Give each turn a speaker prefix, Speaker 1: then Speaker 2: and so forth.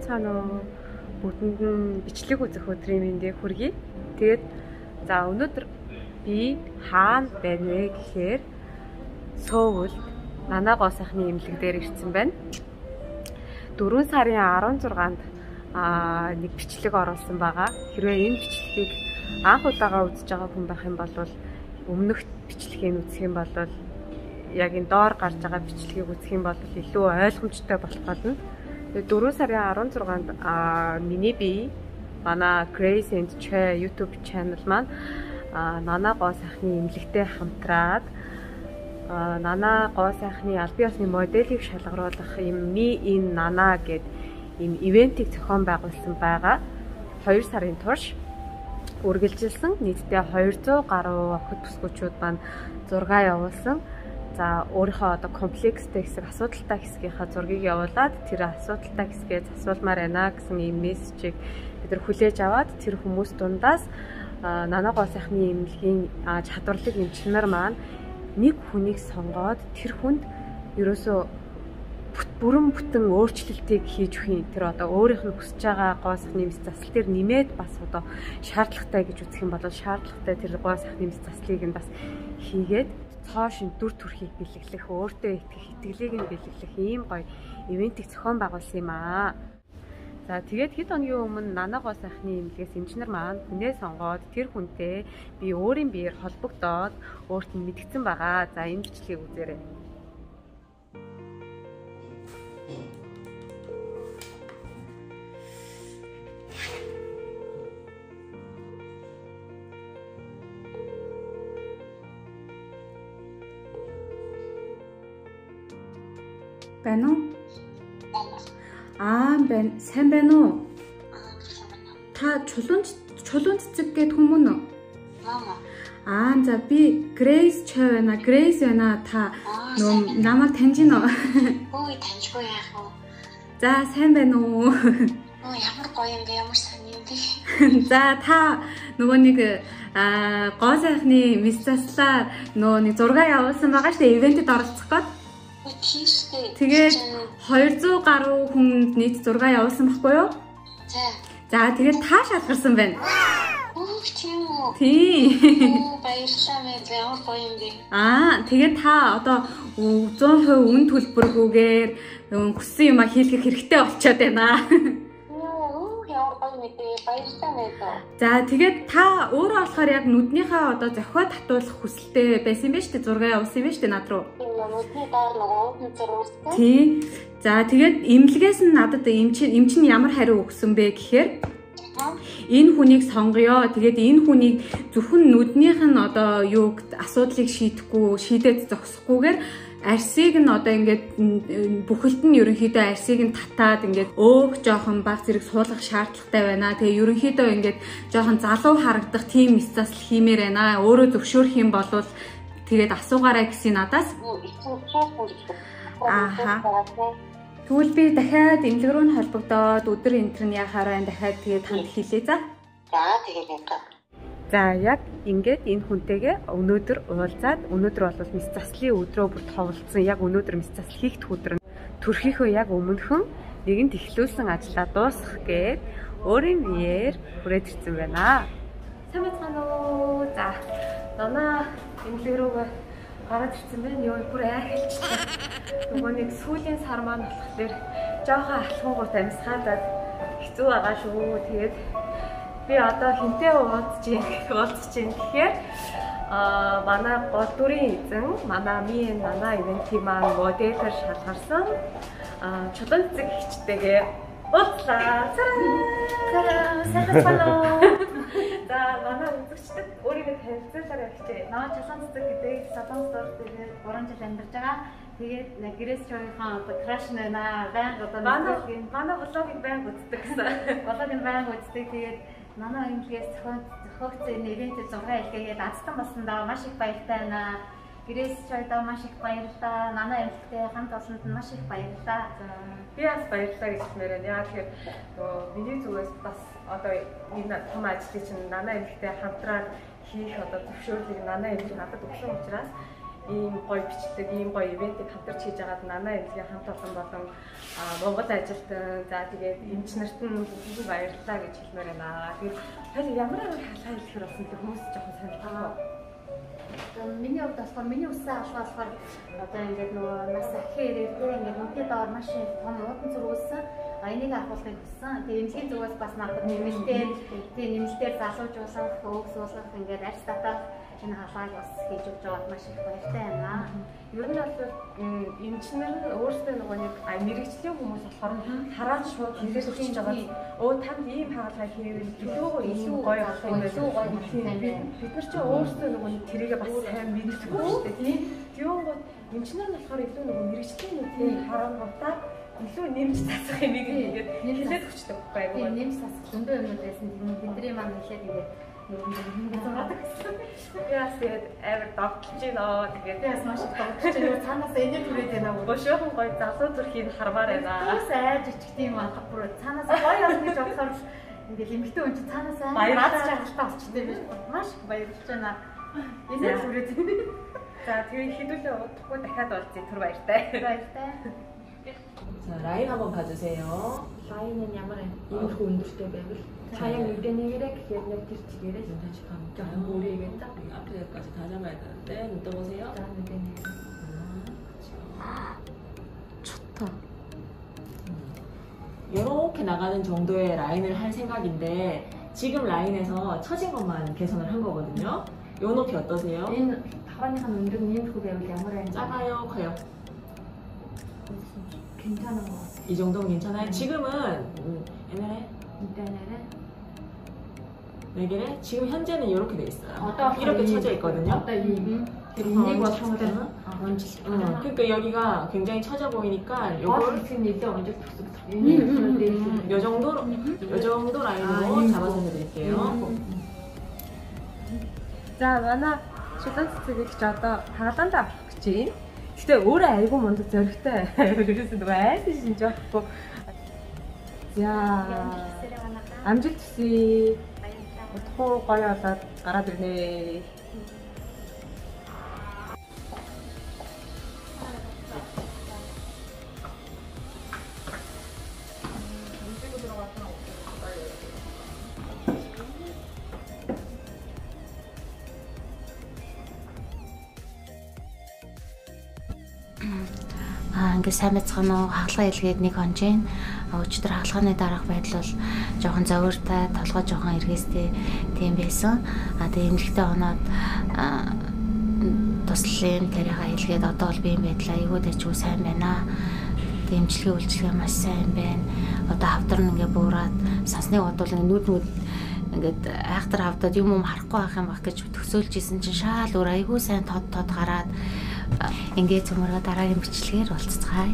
Speaker 1: байцгаана уу? Бүгдэнд нь бичлэг үзэх өдрийн мэндийг хүргэе. Тэгээд за өнөөдөр би хаана байна вэ гэхээр Сөүл Нанаа сайхны имлэг дээр ирсэн байна. 4 сарын 16-нд нэг бичлэг оруулсан байгаа. Хэрвээ энэ бичлэгийг анх удаага үзэж байгаа хүн байх юм бол өмнөх бичлэгийг үзэх юм бол яг энэ доор гарч байгаа бичлэгийг үзэх юм бол илүү ойлгомжтой болох болно. Тэгээд 4 сарын 16-нд миний бие манай Grace and Che YouTube channel маань Нанаа сайхны имлэгтэй хамтраад Нанаа сайхны албан ёсны моделийг шалгаруулах юм Me in Nana гэдэг ийм ивентийг зохион байгуулсан байгаа. 2 сарын турш үргэлжилсэн нийтдээ 200 гаруй охид бүсгүүчүүд маань зураг явуулсан. За өөрийнхөө одоо комплекстэй хэсэг, асуудалтай хэсгийнхаа зургийг явуулаад тэр асуудалтай хэсгээ засвалмаар байна гэсэн ийм мессежийг бид нар хүлээж аваад тэр хүмүүс дундаас Нанаа сайхны имлэгийн чадварлаг эмчнэр маань нэг хүнийг сонгоод тэр хүнд ерөөсөө бүрэн бүтэн өөрчлөлтийг хийж өгөх юм. Тэр одоо өөрийнх нь хүсэж байгаа гоо сайхны эмч засал дээр нэмээд бас одоо шаардлагатай гэж үзэх юм бол шаардлагатай тэр гоо сайхны эмч заслыг нь бас хийгээд цааш дүр төрхийг бэлэглэх, өөртөө итгэх, итгэлийг нь бэлэглэх ийм гоё ивентийг зохион байгуулсан юм аа. За тэгээд хэд хоногийн өмнө Нанаа сайхны имлэгээс эмчнэр маань хүнээ сонгоод тэр хүнтэй би өөрийн биеэр холбогдоод өөрт нь мэдгдсэн байгаа. За энэ бичлэгийг үзээрэй.
Speaker 2: Байна уу? байна. Сайн байна уу? Та чулуун цэцэг гээд хүмүүн үү? За би Grace Che байна. Grace байна. Та нөө намайг таньж байна уу?
Speaker 3: Ой, таньжгүй яах вэ?
Speaker 2: За сайн байна уу?
Speaker 3: Ямар гоё юм бэ? Ямар сайн юм бэ?
Speaker 2: За та нөгөө нэг гоо сайхны мис заслаар нөгөө нэг зураг явуулсан байгаа шүү дээ. Ивентэд оролцох гээд. Тэгээд 200 гаруй хүнд нийт зураг явуулсан баггүй юу? За тэгээд та шалгарсан байна.
Speaker 3: Тийм үү?
Speaker 2: Тийм.
Speaker 3: Баярлалаа мэд ямар гоё юм бэ?
Speaker 2: Тэгээд та одоо 100% үн төлбөргүйгээр хүссэн юм хийлгэх хэрэгтэй болчиход байна. За тэгээд та өөрөө болохоор яг нүднийхээ одоо зохиод татуулах хүсэлтэй байсан юм байна шүү дээ. Зураг явуулсан юм байна шүү дээ над руу.
Speaker 3: Нүдний доор нөгөө зурагтай.
Speaker 2: Тийм. За тэгээд имлэгээс нь надад эмч нь ямар хариу өгсөн бэ гэхээр энэ хүнийг сонгоё. Тэгээд энэ хүнийг зөвхөн нүднийх нь одоо юуг асуудлыг шийдээд зогсохгүйгээр арсыг нь одоо ингээд бүхэлд нь ерөнхийдөө арсыг нь татаад ингээд өөх жоохон баг зэрэг суулгах шаардлагатай байна. Тэгээ ерөнхийдөө ингээд жоохон залуу харагдах тийм мис засал хиймээр байна. Өөрөө зөвшөөрөх юм бол тэгээд асуугаарай гэсэн надаас. Тэгвэл би дахиад имлэг рүү нь холбогдоод өдөр энтер нь яхаар байна. Дахиад тэгээд танд хэлээ за.
Speaker 3: За тэгээд юм.
Speaker 1: За яг ингээд энэ хүнтэйгээ өнөөдөр уулзаад өнөөдөр бол мис заслын өдрөө бүр товлцсон. Яг өнөөдөр мис засал хийх өдөр нь төрхийнхөө яг өмнөхөн нэгэнт эхлүүлсэн ажлаа дуусгах гээд өөрийн биеэр хүрээд ирсэн байна. Сайн байна уу? За Нанаа имлэг рүүгээ гараад ирсэн байна. Йоо бүр айхалчтай. Нөгөө нэг сүүлийн сар маань болохоор жоохон алхуугууд амьсгаадаад хэцүү байгаа шүү. Тэгээд би одоо хинтээ уулзж чинь гэхээр манай гол дүрийн эзэн манай Me in Nana ивентийн маань модельээр шалгарсан чулуун цэцэг хичтэйгээ уулзлаа. Сайхан байна уу? За манай үзэгчдэд өөрийгөө танилцуулаарай хичээ.
Speaker 4: Наа чулуун цэцэг гэдэг салон стор дээр 3 жил амьдарч байгаа. Тэгээд Grace Che-ийн одоо краш байна. Байнга одоо
Speaker 1: манай блогийг байнга үздэг гэсэн.
Speaker 4: Блогийг байнга үздэг. Тэгээд Нанаа имлэгээс зохиогдсон энэ ивентэд зураг илгээгээд азтан болсондоо маш их баяртай байна. Grace Che-д маш их баярлалаа. Нанаа имлэгтэй хамт олсонд маш их баярлалаа.
Speaker 1: Би бас баярлалаа гэж хэлмээр байна. Яа тэгэхээр миний зүгээс бас одоо энэ том ажлыг чинь Нанаа имлэгтэй хамтраад хийх одоо зөвшөөрлийг Нанаа имлэг надад өгсөн учраас ийм гоё бичлэг, ийм гоё ивентийг хамтарч хийж байгаад Нана эмнэлгийн хамт олон болон Монгол ажилтан за тэгээд эмч нарт нь бүгд баярлалаа гэж хэлмээр байна. Тэгэхээр ямар хаалгаа хэлэхэр болсон л хүмүүс жоохон сонирхолтой.
Speaker 4: Миний хувьд болохоор миний үсээ алгаалахаар одоо ингээд нөгөө нас ахихээр ингээд үнтэй доор маш том уудан зүрх үүссэн. Энийг авахыг хүссэн. Тэгээ эмнэлгийн зүгээс бас надад нэмэлтээр залуужуулах, өөгсүүлэх ингээд арьс татах энэ хаалгааг бас хийж өгч байгаад маш их баяртай байна.
Speaker 1: Ер нь бол эмч нар нь өөрсдөө нөгөө нэг мэрэгжлийн хүмүүс болохоор хараад шууд хэлэлцэж байгаа. Танд ийм хаалгаа хийвэл илүү гоё болох юм байна. Бид нар ч өөрсдөө нөгөө нэг тэрийгээ бас сайн мэдчихгүй шүү дээ. Тийм. Тэгвэл эмч нар нь болохоор илүү нөгөө мэрэгжлийн нүдний харангуйтаа илүү нэмж тасах юм ингээд хэлээд өчтөг байхгүй юу?
Speaker 4: Нэмж тасах зөндөө юмуд байсан. Тэдний маань хэлээд ингээд
Speaker 1: яас тэгээд амар догтлж байна. Тэгээд
Speaker 4: яас маш их догтлж байна. Цаанаас энэ түрээд байна уу?
Speaker 1: Бошоохон гоё залуу зүрхийг хармаар байна.
Speaker 4: Бас айж ичгт юм аа бүр цаанаас гоё явах гэж бодохоор ингээд эмгтэн хүн чинь цаанаас баярлаж жаргалтай болчихсон юм биш. Маш их баярлж байна. Энэ түрээд.
Speaker 1: За тэгээд хэдүүлээ удахгүй дахиад болцъя. Түр баяртай.
Speaker 4: Баяртай.
Speaker 5: 자, 라인 한번 봐주세요.
Speaker 6: 라인은 ямар иймэрхүү өндөртэй байвал хаяг 의견이래 гэхээр яг тэр чигээрээ
Speaker 5: 다시 가볼까요?
Speaker 6: жоохон өөрийгөө 딱
Speaker 5: 앞에 여기까지 다 잡아야 되는데 눈 떠보세요.
Speaker 2: 좋다.
Speaker 5: 이렇게 나가는 정도의 라인을 할 생각인데 지금 라인에서 처진 것만 개선을 한 거거든요. 요 높이 어떠세요?
Speaker 6: энэ тавааных нь өндөр иймэрхүү байвал ямар байна?
Speaker 5: 작아요? 커요?
Speaker 6: 괜찮은 것 같아요.
Speaker 5: 이 정도면 괜찮아요? 지금은 옛날에
Speaker 6: 일단은
Speaker 5: 4개를 지금 현재는 이렇게 돼 있어요.
Speaker 6: 어떤
Speaker 5: 이렇게 쳐져 있거든요.
Speaker 6: 어떤 이
Speaker 5: 그래서
Speaker 6: 처음에는
Speaker 5: 그러니까 여기가 굉장히 처져 보이니까 요걸
Speaker 6: 지금 이제 언제
Speaker 5: 요 정도 라인으로 잡아서 해드릴게요.
Speaker 1: За манай шудан цэцгийг ч одоо хаалаанд авах гэж байна. Гэтэ өөрөө айгүй мундаг зөрөгтэй. Ерөөсөө нөгөө айсан шинж байхгүй. За амжилт хүсье. Удахгүй гоё болоод гараад ирнэ.
Speaker 7: Ингээд сайн байцгаана уу? Хаалга илгээд нэг хонж гин. Өчигдөр хаалганы дараах байдал бол жоохон зовиртай, толгой жоохон эргээстэй тийм байсан. Тэгээ эмнэлэгтээ оноод туслалын тэрийгээ илгээд одоо бол биеийн байдал айгүй дэжгүй сайн байна. Тэгээ эмчилгээ үйлчилгээ маш сайн байна. Одоо хавдар нь ингээд буураад сансны бодвол нүд ингээд айхтар хавдад юм харахгүй байх юм баг гэж төсөөлж исэн чинь шаал өөр айгүй сайн тод гараад ингээд цөмөргө дараагийн бичлэгээр болцгаая.